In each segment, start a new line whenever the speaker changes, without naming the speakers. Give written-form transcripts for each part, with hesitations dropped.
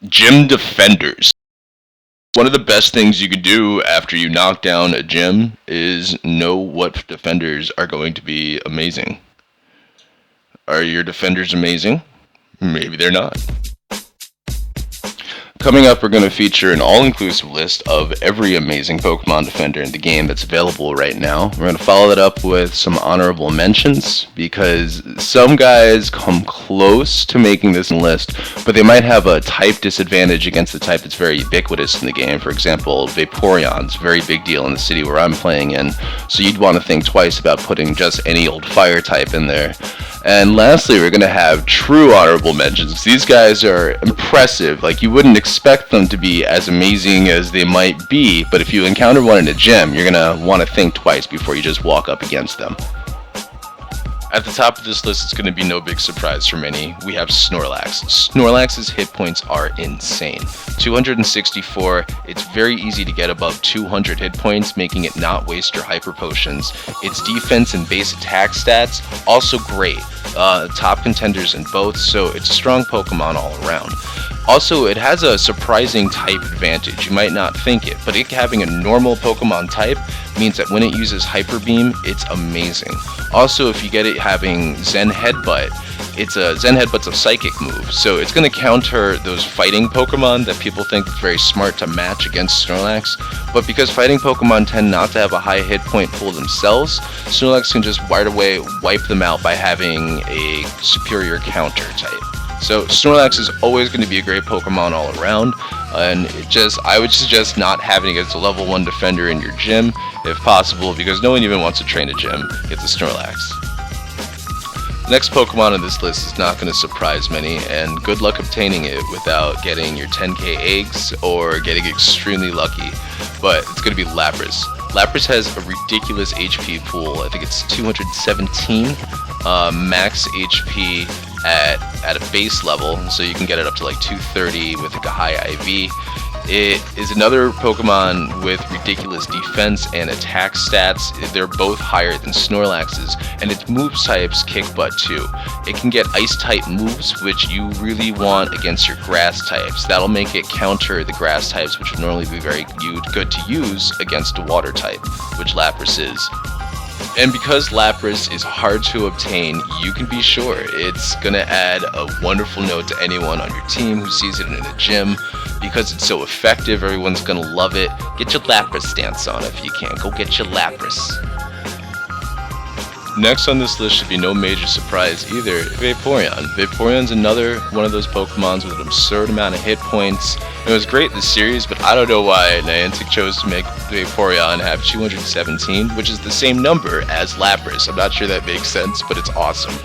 Gym defenders. One of the best things you could do after you knock down a gym is know what defenders are going to be amazing. Are your defenders amazing? Maybe they're not. Coming up, we're going to feature an all-inclusive list of every amazing Pokemon defender in the game that's available right now. We're going to follow that up with some honorable mentions, because some guys come close to making this list, but they might have a type disadvantage against the type that's very ubiquitous in the game. For example, Vaporeon's a very big deal in the city where I'm playing in, so you'd want to think twice about putting just any old fire type in there. And lastly, we're going to have true honorable mentions. These guys are impressive. Like, you wouldn't expect them to be as amazing as they might be, but if you encounter one in a gym, you're going to want to think twice before you just walk up against them. At the top of this list, it's going to be no big surprise for many. We have Snorlax. Snorlax's hit points are insane. 264, it's very easy to get above 200 hit points, making it not waste your hyper potions. Its defense and base attack stats, also great. Top contenders in both, so it's a strong Pokemon all around. Also, it has a surprising type advantage. You might not think it, but it having a normal Pokemon type means that when it uses Hyper Beam, it's amazing. Also, if you get it having Zen Headbutt, Zen Headbutt's a psychic move, so it's going to counter those fighting Pokemon that people think it's very smart to match against Snorlax. But because fighting Pokemon tend not to have a high hit point pool themselves, Snorlax can just right away wipe them out by having a superior counter type. So Snorlax is always going to be a great Pokemon all around, and I would suggest not having it as a level 1 defender in your gym, if possible, because no one even wants to train a gym. It's a Snorlax. The next Pokemon on this list is not going to surprise many, and good luck obtaining it without getting your 10k eggs or getting extremely lucky, but it's going to be Lapras. Lapras has a ridiculous HP pool. I think it's 217 max HP at a base level, so you can get it up to like 230 with like a high IV. It is another Pokemon with ridiculous defense and attack stats. They're both higher than Snorlax's, and its move types kick butt too. It can get ice type moves, which you really want against your grass types. That'll make it counter the grass types, which would normally be very good to use against a water type, which Lapras is. And because Lapras is hard to obtain, you can be sure it's going to add a wonderful note to anyone on your team who sees it in a gym. Because it's so effective, everyone's going to love it. Get your Lapras stance on if you can. Go get your Lapras. Next on this list should be no major surprise either, Vaporeon. Vaporeon's another one of those Pokemons with an absurd amount of hit points. It was great in the series, but I don't know why Niantic chose to make Vaporeon have 217, which is the same number as Lapras. I'm not sure that makes sense, but it's awesome.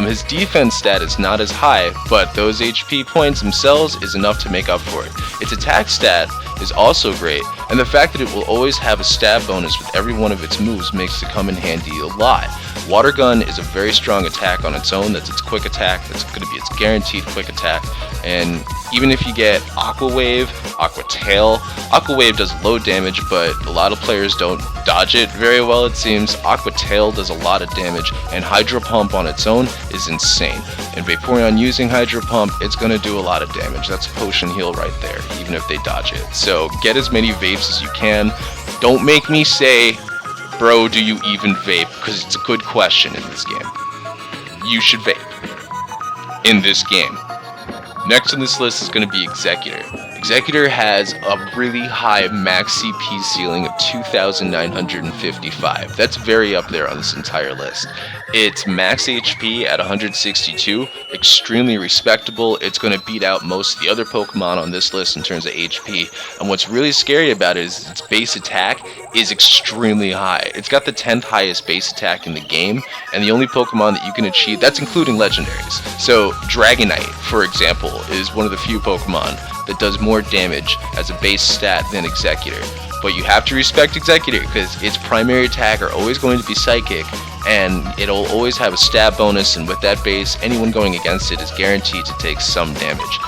His defense stat is not as high, but those HP points themselves is enough to make up for it. Its attack stat is also great, and the fact that it will always have a stab bonus with every one of its moves makes it come in handy a lot. Water Gun is a very strong attack on its own. That's its quick attack. That's going to be its guaranteed quick attack. And even if you get Aqua Wave, Aqua Tail, Aqua Wave does low damage, but a lot of players don't dodge it very well, it seems. Aqua Tail does a lot of damage, and Hydro Pump on its own is insane. And Vaporeon using Hydro Pump, it's going to do a lot of damage. That's a potion heal right there, even if they dodge it. So get as many vapes as you can. Don't make me say, bro, do you even vape? Because it's a good question in this game. You should vape in this game. Next on this list is going to be Exeggutor. Exeggutor has a really high max CP ceiling of 2,955. That's very up there on this entire list. Its max HP at 162, extremely respectable. It's going to beat out most of the other Pokemon on this list in terms of HP. And what's really scary about it is its base attack is extremely high. It's got the 10th highest base attack in the game, and the only Pokemon that you can achieve, that's including legendaries. So Dragonite, for example, is one of the few Pokemon that does more damage as a base stat than Exeggutor. But you have to respect Exeggutor because its primary attack are always going to be Psychic, and it'll always have a stab bonus, and with that base, anyone going against it is guaranteed to take some damage.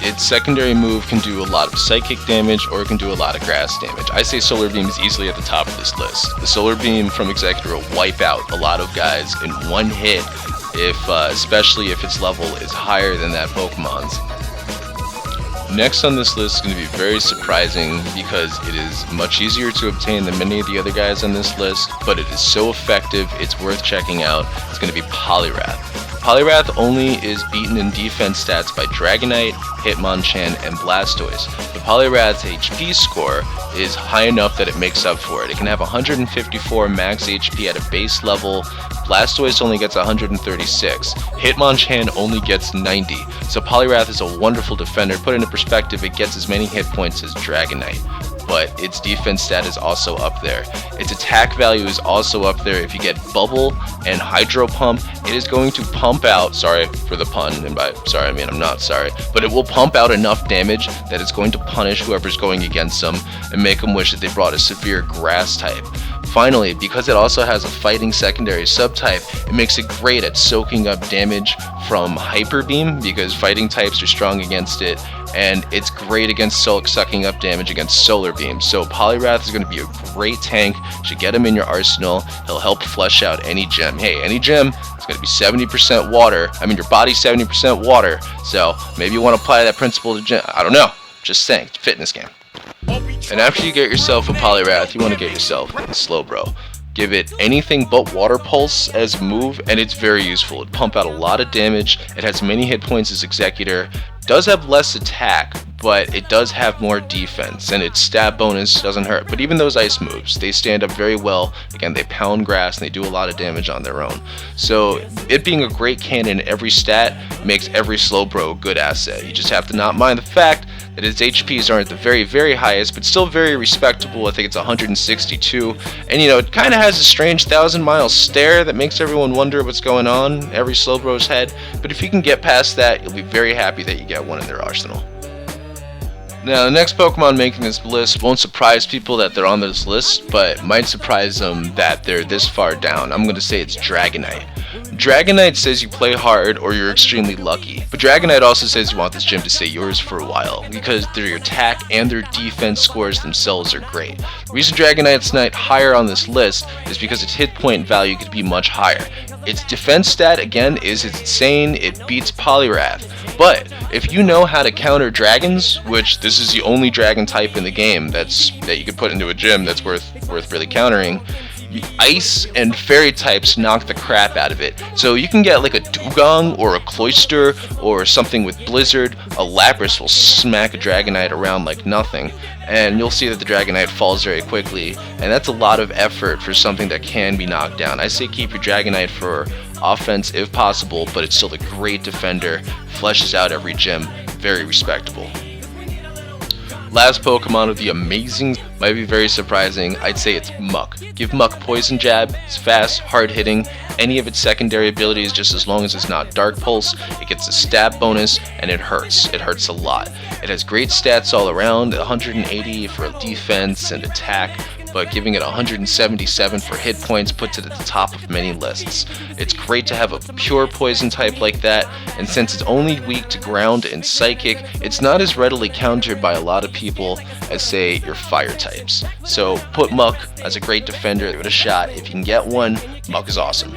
Its secondary move can do a lot of Psychic damage, or it can do a lot of grass damage. I say Solar Beam is easily at the top of this list. The Solar Beam from Exeggutor will wipe out a lot of guys in one hit, especially if its level is higher than that Pokemon's. Next on this list is going to be very surprising because it is much easier to obtain than many of the other guys on this list, but it is so effective, it's worth checking out. It's going to be Poliwrath. Poliwrath only is beaten in defense stats by Dragonite, Hitmonchan, and Blastoise. The Poliwrath's HP score is high enough that it makes up for it. It can have 154 max HP at a base level. Blastoise only gets 136. Hitmonchan only gets 90. So Poliwrath is a wonderful defender. Put into perspective, it gets as many hit points as Dragonite, but its defense stat is also up there. Its attack value is also up there. If you get Bubble and Hydro Pump, it is going to pump out, sorry for the pun, and by sorry I mean I'm not sorry, but it will pump out enough damage that it's going to punish whoever's going against them and make them wish that they brought a severe grass type. Finally, because it also has a fighting secondary subtype, it makes it great at soaking up damage from Hyper Beam because fighting types are strong against it, and it's great against sucking up damage against Solar Beam. So Poliwrath is going to be a great tank. You should get him in your arsenal. He'll help flesh out any gym. Hey, any gym, it's going to be 70% water. I mean, your body's 70% water, so maybe you want to apply that principle to gym. I don't know. Just saying, it's a fitness game. And after you get yourself a Poliwrath, you want to get yourself a Slowbro. Give it anything but Water Pulse as a move, and it's very useful. It pumps out a lot of damage, it has many hit points as Executor, does have less attack, but it does have more defense, and its stat bonus doesn't hurt. But even those ice moves, they stand up very well. Again, they pound grass and they do a lot of damage on their own. So it being a great cannon in every stat makes every Slowbro a good asset. You just have to not mind the fact that its HPs aren't the very, very highest, but still very respectable. I think it's 162, and you know, it kind of has a strange 1,000-mile stare that makes everyone wonder what's going on in every Slowbro's head, but if you can get past that, you'll be very happy that you get one in their arsenal. Now, the next Pokemon making this list won't surprise people that they're on this list, but might surprise them that they're this far down. I'm going to say it's Dragonite. Dragonite says you play hard or you're extremely lucky, but Dragonite also says you want this gym to stay yours for a while because their attack and their defense scores themselves are great. The reason Dragonite's not higher on this list is because its hit point value could be much higher. Its defense stat, again, is insane. It beats Poliwrath. But if you know how to counter dragons, which this is the only dragon type in the game that you could put into a gym that's worth really countering, ice and fairy types knock the crap out of it. So you can get like a Dugong or a Cloyster or something with Blizzard. A Lapras will smack a Dragonite around like nothing, and you'll see that the Dragonite falls very quickly, and that's a lot of effort for something that can be knocked down. I say keep your Dragonite for offense if possible, but it's still a great defender, fleshes out every gym, very respectable. Last Pokemon of the amazing might be very surprising. I'd say it's Muk. Give Muk Poison Jab. It's fast, hard hitting. Any of its secondary abilities, just as long as it's not Dark Pulse, it gets a stab bonus and it hurts. It hurts a lot. It has great stats all around, 180 for defense and attack, but giving it 177 for hit points puts it at the top of many lists. It's great to have a pure poison type like that, and since it's only weak to ground and psychic, it's not as readily countered by a lot of people as, say, your fire types. So put Muk as a great defender, give it a shot. If you can get one, Muk is awesome.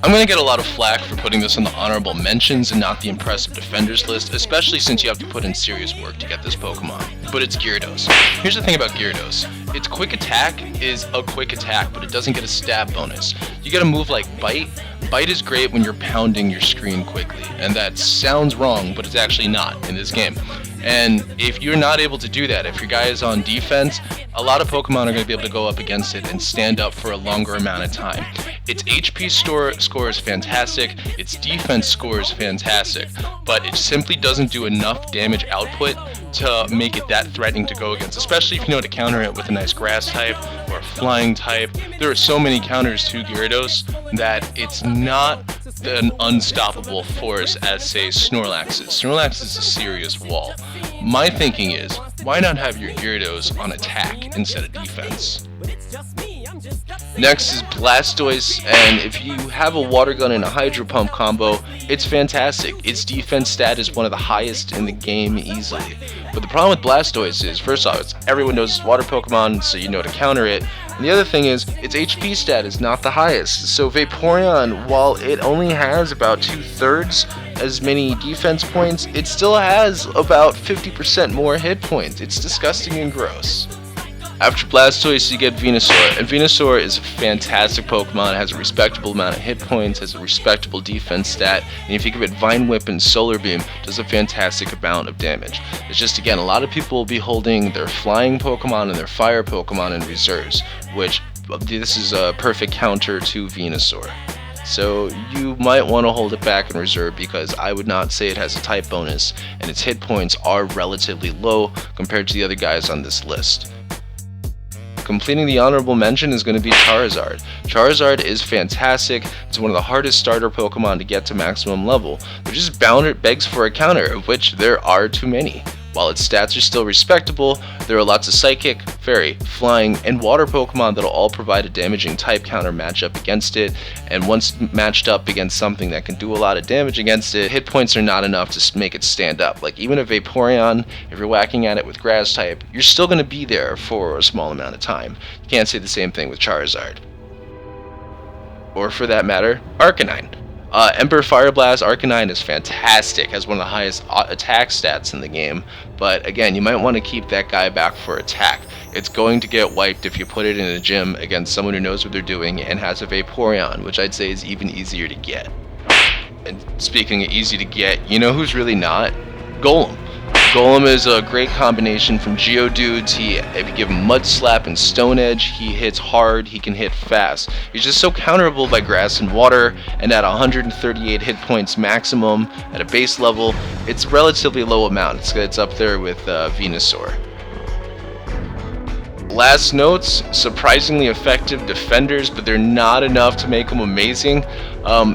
I'm going to get a lot of flack for putting this on the honorable mentions and not the impressive defenders list, especially since you have to put in serious work to get this Pokemon. But it's Gyarados. Here's the thing about Gyarados. Its quick attack is a quick attack, but it doesn't get a stab bonus. You get a move like Bite. Bite is great when you're pounding your screen quickly, and that sounds wrong, but it's actually not in this game. And if you're not able to do that, if your guy is on defense, a lot of Pokemon are going to be able to go up against it and stand up for a longer amount of time. Its HP score is fantastic, its defense score is fantastic, but it simply doesn't do enough damage output to make it that threatening to go against, especially if you know to counter it with a nice grass type or a flying type. There are so many counters to Gyarados that it's not an unstoppable force as, say, Snorlax is. Snorlax is a serious wall. My thinking is, why not have your Gyarados on attack instead of defense? Next is Blastoise, and if you have a Water Gun and a Hydro Pump combo, it's fantastic. Its defense stat is one of the highest in the game easily. But the problem with Blastoise is, first off, everyone knows it's water Pokemon, so you know to counter it. And the other thing is, its HP stat is not the highest. So Vaporeon, while it only has about 2/3 as many defense points, it still has about 50% more hit points. It's disgusting and gross. After Blastoise, you get Venusaur, and Venusaur is a fantastic Pokemon. It has a respectable amount of hit points, has a respectable defense stat, and if you give it Vine Whip and Solar Beam, does a fantastic amount of damage. It's just, again, a lot of people will be holding their flying Pokemon and their fire Pokemon in reserves, which this is a perfect counter to Venusaur. So you might want to hold it back in reserve because I would not say it has a type bonus, and its hit points are relatively low compared to the other guys on this list. Completing the honorable mention is going to be Charizard. Charizard is fantastic. It's one of the hardest starter Pokemon to get to maximum level, which just begs for a counter, of which there are too many. While its stats are still respectable, there are lots of Psychic, Fairy, Flying, and Water Pokemon that'll all provide a damaging type counter matchup against it, and once matched up against something that can do a lot of damage against it, hit points are not enough to make it stand up. Like even a Vaporeon, if you're whacking at it with Grass type, you're still going to be there for a small amount of time. You can't say the same thing with Charizard. Or for that matter, Arcanine. Ember Fire Blast Arcanine is fantastic, has one of the highest attack stats in the game, but again, you might want to keep that guy back for attack. It's going to get wiped if you put it in a gym against someone who knows what they're doing and has a Vaporeon, which I'd say is even easier to get. And speaking of easy to get, you know who's really not? Golem. Golem is a great combination from Geodudes. If you give him Mud Slap and Stone Edge, he hits hard, he can hit fast. He's just so counterable by Grass and Water, and at 138 hit points maximum at a base level, it's a relatively low amount. It's up there with Venusaur. Last notes, surprisingly effective defenders, but they're not enough to make them amazing.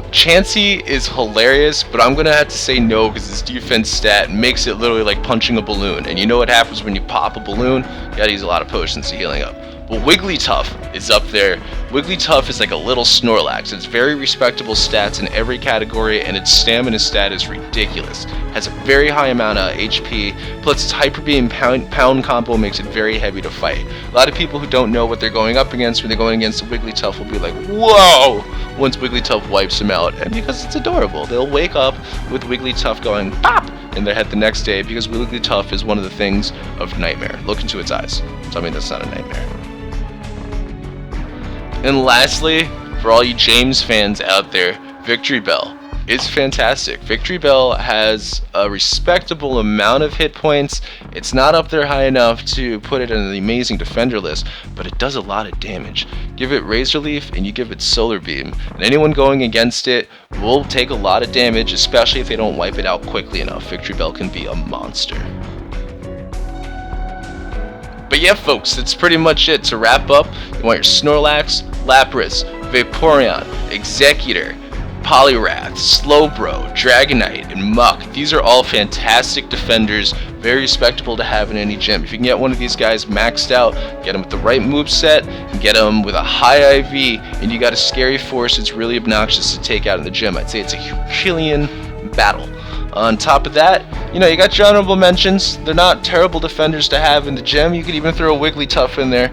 Chansey is hilarious, but I'm gonna have to say no because his defense stat makes it literally like punching a balloon. And you know what happens when you pop a balloon? You gotta use a lot of potions to healing up. But Wigglytuff is up there. Wigglytuff is like a little Snorlax. It's very respectable stats in every category, and its stamina stat is ridiculous. Has a very high amount of HP, plus its Hyper Beam pound combo makes it very heavy to fight. A lot of people who don't know what they're going up against when they're going against a Wigglytuff will be like, whoa, once Wigglytuff wipes them out. And because it's adorable, they'll wake up with Wigglytuff going pop in their head the next day because Wigglytuff is one of the things of nightmare. Look into its eyes. Tell me that's not a nightmare. And lastly, for all you James fans out there, Victreebel is fantastic. Victreebel has a respectable amount of hit points. It's not up there high enough to put it in the amazing defender list, but it does a lot of damage. Give it Razor Leaf and you give it Solar Beam, and anyone going against it will take a lot of damage, especially if they don't wipe it out quickly enough. Victreebel can be a monster. But yeah, folks, that's pretty much it. To wrap up, you want your Snorlax, Lapras, Vaporeon, Exeggutor, Poliwrath, Slowbro, Dragonite, and Muk. These are all fantastic defenders, very respectable to have in any gym. If you can get one of these guys maxed out, get them with the right moveset, and get them with a high IV, and you got a scary force that's really obnoxious to take out in the gym. I'd say it's a Herculean battle. On top of that, you got your honorable mentions. They're not terrible defenders to have in the gym. You could even throw a Wigglytuff in there.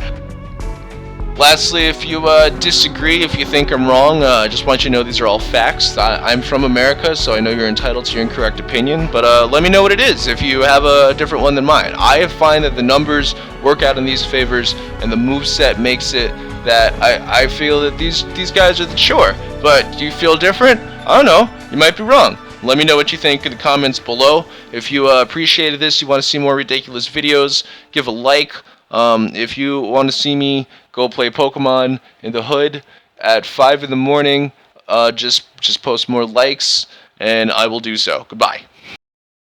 Lastly, if you disagree, if you think I'm wrong, I just want you to know these are all facts. I'm from America, so I know you're entitled to your incorrect opinion, but let me know what it is if you have a different one than mine. I find that the numbers work out in these favors, and the moveset makes it that I feel that these guys are sure. But do you feel different? I don't know. You might be wrong. Let me know what you think in the comments below. If you appreciated this, you want to see more ridiculous videos, give a like. If you want to see me go play Pokemon in the hood at 5 in the morning, just post more likes, and I will do so. Goodbye.